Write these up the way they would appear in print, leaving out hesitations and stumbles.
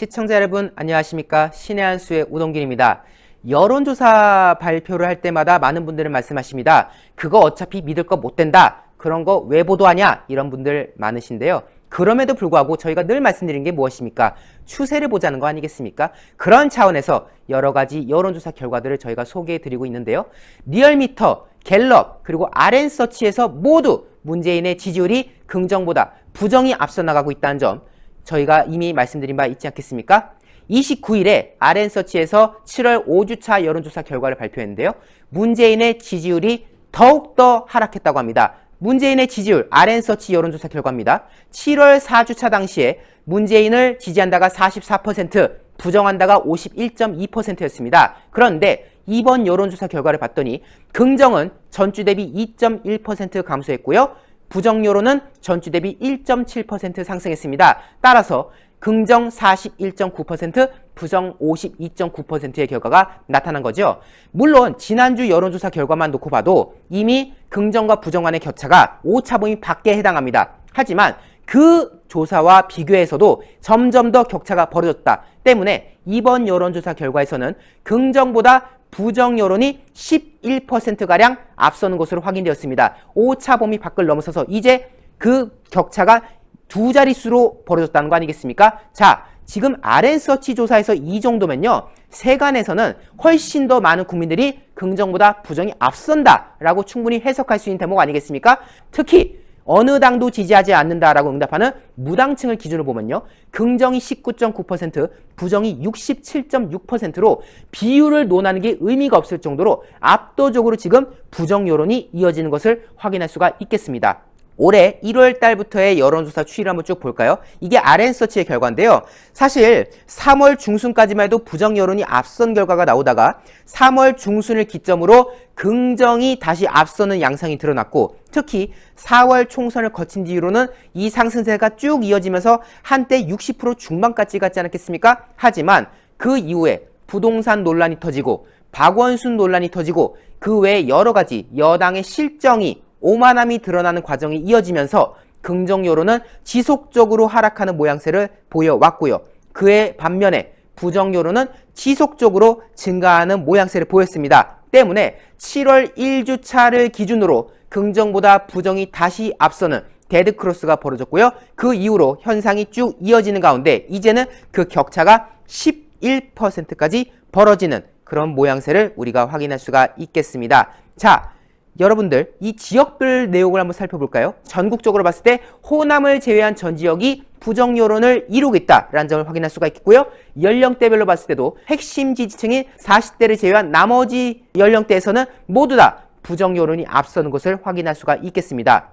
시청자 여러분 안녕하십니까? 신의 한 수의 우동길입니다. 여론조사 발표를 할 때마다 많은 분들은 말씀하십니다. 그거 어차피 믿을 거 못 된다. 그런 거 왜 보도하냐? 이런 분들 많으신데요. 그럼에도 불구하고 저희가 늘 말씀드린 게 무엇입니까? 추세를 보자는 거 아니겠습니까? 그런 차원에서 여러 가지 여론조사 결과들을 저희가 소개해 드리고 있는데요. 리얼미터, 갤럽, 그리고 RN서치에서 모두 문재인의 지지율이 긍정보다 부정이 앞서 나가고 있다는 점 저희가 이미 말씀드린 바 있지 않겠습니까? 29일에 RN서치에서 7월 5주차 여론조사 결과를 발표했는데요. 문재인의 지지율이 더욱더 하락했다고 합니다. 문재인의 지지율 RN서치 여론조사 결과입니다. 7월 4주차 당시에 문재인을 지지한다가 44%, 부정한다가 51.2%였습니다. 그런데 이번 여론조사 결과를 봤더니 긍정은 전주 대비 2.1% 감소했고요. 부정 여론은 전주 대비 1.7% 상승했습니다. 따라서 긍정 41.9%, 부정 52.9%의 결과가 나타난 거죠. 물론 지난주 여론조사 결과만 놓고 봐도 이미 긍정과 부정 간의 격차가 오차범위 밖에 해당합니다. 하지만 그 조사와 비교해서도 점점 더 격차가 벌어졌다 때문에 이번 여론조사 결과에서는 긍정보다 부정 여론이 11%가량 앞서는 것으로 확인되었습니다. 오차 범위 밖을 넘어서서 이제 그 격차가 두 자릿수로 벌어졌다는 거 아니겠습니까? 자, 지금 RN서치 조사에서 이 정도면요. 세간에서는 훨씬 더 많은 국민들이 긍정보다 부정이 앞선다라고 충분히 해석할 수 있는 대목 아니겠습니까? 특히 어느 당도 지지하지 않는다라고 응답하는 무당층을 기준으로 보면요. 긍정이 19.9%, 부정이 67.6%로 비율을 논하는 게 의미가 없을 정도로 압도적으로 지금 부정 여론이 이어지는 것을 확인할 수가 있겠습니다. 올해 1월 달부터의 여론조사 추이를 한번 쭉 볼까요? 이게 RN서치의 결과인데요. 사실 3월 중순까지만 해도 부정 여론이 앞선 결과가 나오다가 3월 중순을 기점으로 긍정이 다시 앞서는 양상이 드러났고 특히 4월 총선을 거친 뒤로는 이 상승세가 쭉 이어지면서 한때 60% 중반까지 갔지 않았겠습니까? 하지만 그 이후에 부동산 논란이 터지고 박원순 논란이 터지고 그 외에 여러 가지 여당의 실정이 오만함이 드러나는 과정이 이어지면서 긍정 여론은 지속적으로 하락하는 모양새를 보여왔고요. 그의 반면에 부정 여론은 지속적으로 증가하는 모양새를 보였습니다. 때문에 7월 1주차를 기준으로 긍정보다 부정이 다시 앞서는 데드크로스가 벌어졌고요. 그 이후로 현상이 쭉 이어지는 가운데 이제는 그 격차가 11%까지 벌어지는 그런 모양새를 우리가 확인할 수가 있겠습니다. 자, 여러분들 이 지역별 내용을 한번 살펴볼까요? 전국적으로 봤을 때 호남을 제외한 전 지역이 부정 여론을 이루고 있다라는 점을 확인할 수가 있고요. 연령대별로 봤을 때도 핵심 지지층인 40대를 제외한 나머지 연령대에서는 모두 다 부정 여론이 앞서는 것을 확인할 수가 있겠습니다.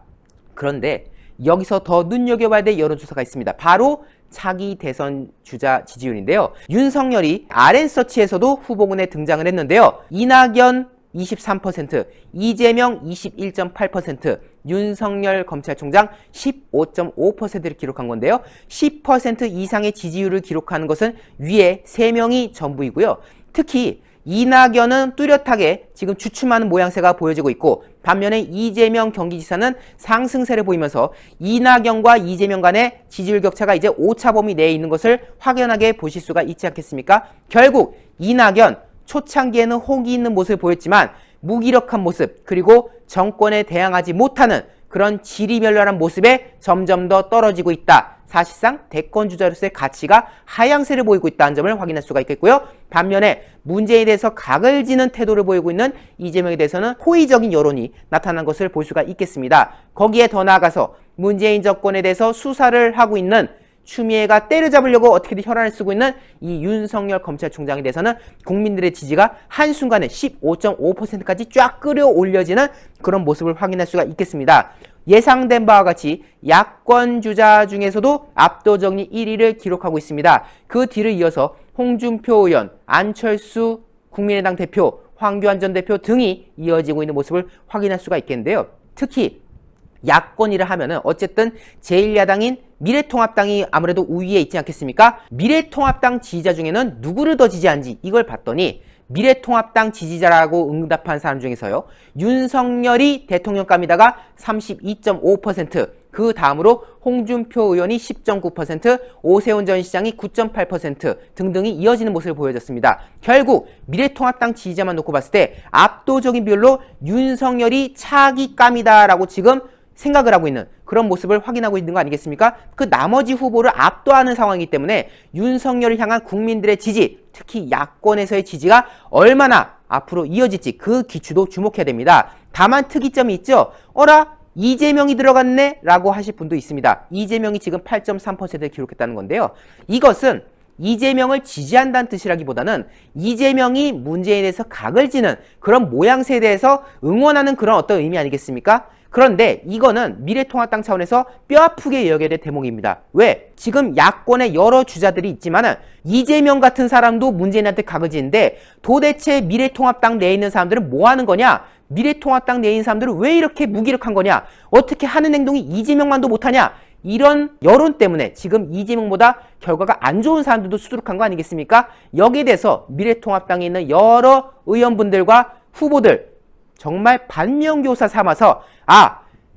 그런데 여기서 더 눈여겨봐야 될 여론조사가 있습니다. 바로 차기 대선 주자 지지율인데요. 윤석열이 RN서치에서도 후보군에 등장을 했는데요. 이낙연 23%, 이재명 21.8%, 윤석열 검찰총장 15.5%를 기록한 건데요. 10% 이상의 지지율을 기록하는 것은 위에 3명이 전부이고요. 특히 이낙연은 뚜렷하게 지금 주춤하는 모양새가 보여지고 있고 반면에 이재명 경기지사는 상승세를 보이면서 이낙연과 이재명 간의 지지율 격차가 이제 오차범위 내에 있는 것을 확연하게 보실 수가 있지 않겠습니까? 결국 이낙연 초창기에는 호기 있는 모습을 보였지만 무기력한 모습 그리고 정권에 대항하지 못하는 그런 지리멸렬한 모습에 점점 더 떨어지고 있다. 사실상 대권주자로서의 가치가 하향세를 보이고 있다는 점을 확인할 수가 있겠고요. 반면에 문재인에 대해서 각을 지는 태도를 보이고 있는 이재명에 대해서는 호의적인 여론이 나타난 것을 볼 수가 있겠습니다. 거기에 더 나아가서 문재인 정권에 대해서 수사를 하고 있는 추미애가 때려잡으려고 어떻게든 혈안을 쓰고 있는 이 윤석열 검찰총장에 대해서는 국민들의 지지가 한순간에 15.5%까지 쫙 끌어올려지는 그런 모습을 확인할 수가 있겠습니다. 예상된 바와 같이 야권 주자 중에서도 압도적인 1위를 기록하고 있습니다. 그 뒤를 이어서 홍준표 의원, 안철수 국민의당 대표, 황교안 전 대표 등이 이어지고 있는 모습을 확인할 수가 있겠는데요. 특히 야권이라 하면은 어쨌든 제1야당인 미래통합당이 아무래도 우위에 있지 않겠습니까? 미래통합당 지지자 중에는 누구를 더 지지한지 이걸 봤더니 미래통합당 지지자라고 응답한 사람 중에서요. 윤석열이 대통령감이다가 32.5%, 그 다음으로 홍준표 의원이 10.9%, 오세훈 전 시장이 9.8% 등등이 이어지는 모습을 보여줬습니다. 결국 미래통합당 지지자만 놓고 봤을 때 압도적인 비율로 윤석열이 차기감이다라고 지금 생각을 하고 있는 그런 모습을 확인하고 있는 거 아니겠습니까? 그 나머지 후보를 압도하는 상황이기 때문에 윤석열을 향한 국민들의 지지, 특히 야권에서의 지지가 얼마나 앞으로 이어질지 그 기추도 주목해야 됩니다. 다만 특이점이 있죠. 어라? 이재명이 들어갔네? 라고 하실 분도 있습니다. 이재명이 지금 8.3%를 기록했다는 건데요. 이것은 이재명을 지지한다는 뜻이라기보다는 이재명이 문재인에 대해서 각을 지는 그런 모양새에 대해서 응원하는 그런 어떤 의미 아니겠습니까? 그런데 이거는 미래통합당 차원에서 뼈아프게 여겨야 될 대목입니다. 왜? 지금 야권의 여러 주자들이 있지만은 이재명 같은 사람도 문재인한테 각을 지는데 도대체 미래통합당 내에 있는 사람들은 뭐 하는 거냐? 미래통합당 내에 있는 사람들은 왜 이렇게 무기력한 거냐? 어떻게 하는 행동이 이재명만도 못하냐? 이런 여론 때문에 지금 이재명보다 결과가 안 좋은 사람들도 수두룩한 거 아니겠습니까? 여기에 대해서 미래통합당에 있는 여러 의원분들과 후보들 정말 반면교사 삼아서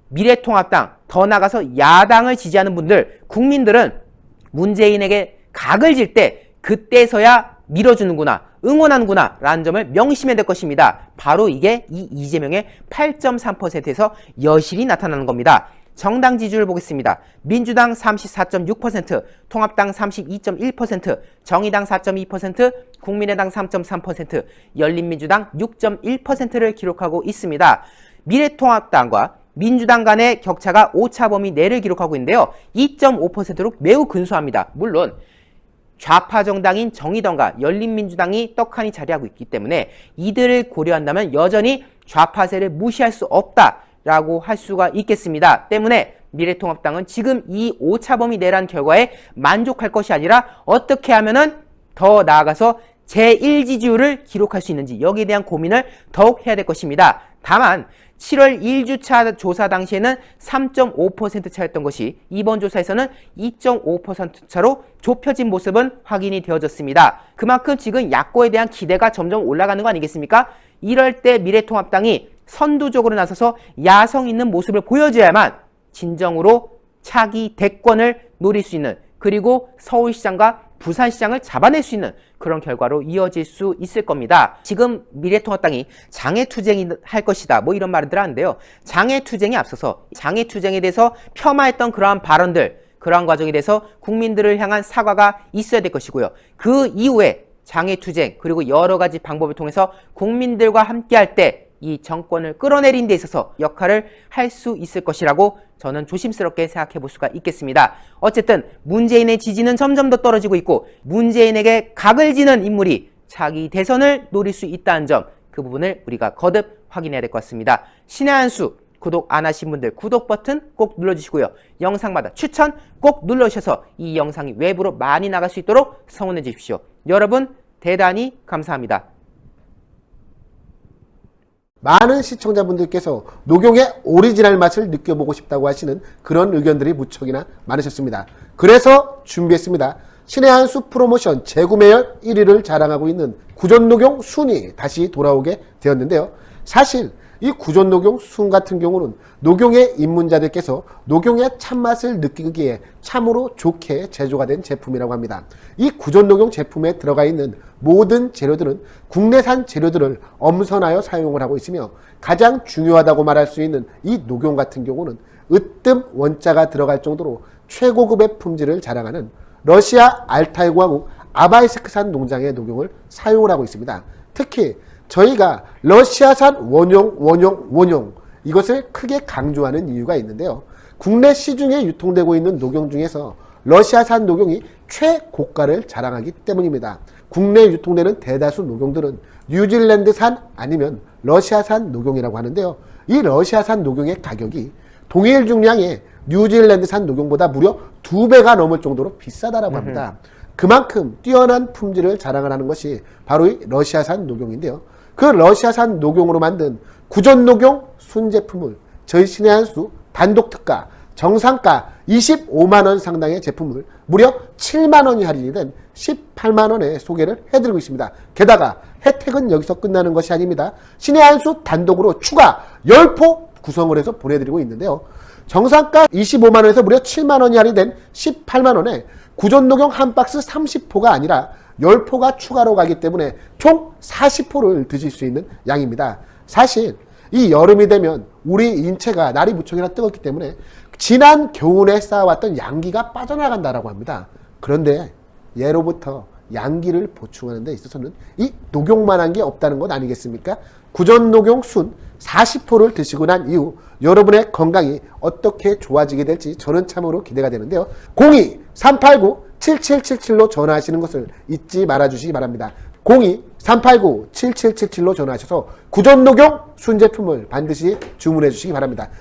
미래통합당 더 나가서 야당을 지지하는 분들 국민들은 문재인에게 각을 질 때 그때서야 밀어주는구나 응원하는구나 라는 점을 명심해야 될 것입니다. 바로 이게 이 이재명의 8.3%에서 여실히 나타나는 겁니다. 정당 지지율 보겠습니다. 민주당 34.6%, 통합당 32.1%, 정의당 4.2%, 국민의당 3.3%, 열린민주당 6.1%를 기록하고 있습니다. 미래통합당과 민주당 간의 격차가 오차범위 내를 기록하고 있는데요. 2.5%로 매우 근소합니다. 물론 좌파 정당인 정의당과 열린민주당이 떡하니 자리하고 있기 때문에 이들을 고려한다면 여전히 좌파세를 무시할 수 없다라고 할 수가 있겠습니다. 때문에 미래통합당은 지금 이 오차범위 내란 결과에 만족할 것이 아니라 어떻게 하면은 더 나아가서 제1지지율을 기록할 수 있는지 여기에 대한 고민을 더욱 해야 될 것입니다. 다만 7월 1주차 조사 당시에는 3.5% 차였던 것이 이번 조사에서는 2.5% 차로 좁혀진 모습은 확인이 되어졌습니다. 그만큼 지금 야권에 대한 기대가 점점 올라가는 거 아니겠습니까? 이럴 때 미래통합당이 선두적으로 나서서 야성 있는 모습을 보여줘야만 진정으로 차기 대권을 노릴 수 있는 그리고 서울시장과 부산시장을 잡아낼 수 있는 그런 결과로 이어질 수 있을 겁니다. 지금 미래통합당이 장애투쟁이 할 것이다 뭐 이런 말들 하는데요. 장애투쟁에 앞서서 장애투쟁에 대해서 폄하했던 그러한 발언들 그러한 과정에 대해서 국민들을 향한 사과가 있어야 될 것이고요. 그 이후에 장애투쟁 그리고 여러 가지 방법을 통해서 국민들과 함께할 때 이 정권을 끌어내린 데 있어서 역할을 할 수 있을 것이라고 저는 조심스럽게 생각해 볼 수가 있겠습니다. 어쨌든 문재인의 지지는 점점 더 떨어지고 있고 문재인에게 각을 지는 인물이 차기 대선을 노릴 수 있다는 점 그 부분을 우리가 거듭 확인해야 될 것 같습니다. 신의 한 수 구독 안 하신 분들 구독 버튼 꼭 눌러주시고요. 영상마다 추천 꼭 눌러주셔서 이 영상이 외부로 많이 나갈 수 있도록 성원해 주십시오. 여러분 대단히 감사합니다. 많은 시청자분들께서 녹용의 오리지널 맛을 느껴보고 싶다고 하시는 그런 의견들이 무척이나 많으셨습니다. 그래서 준비했습니다. 신의 한 수 프로모션 재구매율 1위를 자랑하고 있는 구전녹용 순이 다시 돌아오게 되었는데요. 사실 이 구전녹용 순 같은 경우는 녹용의 입문자들께서 녹용의 참맛을 느끼기에 참으로 좋게 제조가 된 제품이라고 합니다. 이 구전녹용 제품에 들어가 있는 모든 재료들은 국내산 재료들을 엄선하여 사용을 하고 있으며 가장 중요하다고 말할 수 있는 이 녹용 같은 경우는 으뜸 원자가 들어갈 정도로 최고급의 품질을 자랑하는 러시아 알타이 공화국 아바이스크산 농장의 녹용을 사용을 하고 있습니다. 특히 저희가 러시아산 원용 이것을 크게 강조하는 이유가 있는데요. 국내 시중에 유통되고 있는 녹용 중에서 러시아산 녹용이 최고가를 자랑하기 때문입니다. 국내에 유통되는 대다수 녹용들은 뉴질랜드산 아니면 러시아산 녹용이라고 하는데요. 이 러시아산 녹용의 가격이 동일 중량의 뉴질랜드산 녹용보다 무려 2배가 넘을 정도로 비싸다라고 합니다. 그만큼 뛰어난 품질을 자랑을 하는 것이 바로 이 러시아산 녹용인데요. 그 러시아산 녹용으로 만든 구전녹용 순 제품을 저희 신의 한 수 단독 특가 정상가 25만원 상당의 제품을 무려 7만원이 할인이 된 18만원에 소개를 해드리고 있습니다. 게다가 혜택은 여기서 끝나는 것이 아닙니다. 신의 한 수 단독으로 추가 10포 구성을 해서 보내드리고 있는데요. 정상가 25만원에서 무려 7만원이 할인된 18만원에 구존녹용 한 박스 30포가 아니라 10포가 추가로 가기 때문에 총 40포를 드실 수 있는 양입니다. 사실 이 여름이 되면 우리 인체가 날이 무척이나 뜨겁기 때문에 지난 겨울에 쌓아왔던 양기가 빠져나간다라고 합니다. 그런데 예로부터 양기를 보충하는 데 있어서는 이 녹용만한 게 없다는 것 아니겠습니까? 구존녹용 순 40포를 드시고 난 이후 여러분의 건강이 어떻게 좋아지게 될지 저는 참으로 기대가 되는데요. 02-389-7777로 전화하시는 것을 잊지 말아주시기 바랍니다. 02-389-7777로 전화하셔서 구존녹용 순제품을 반드시 주문해 주시기 바랍니다.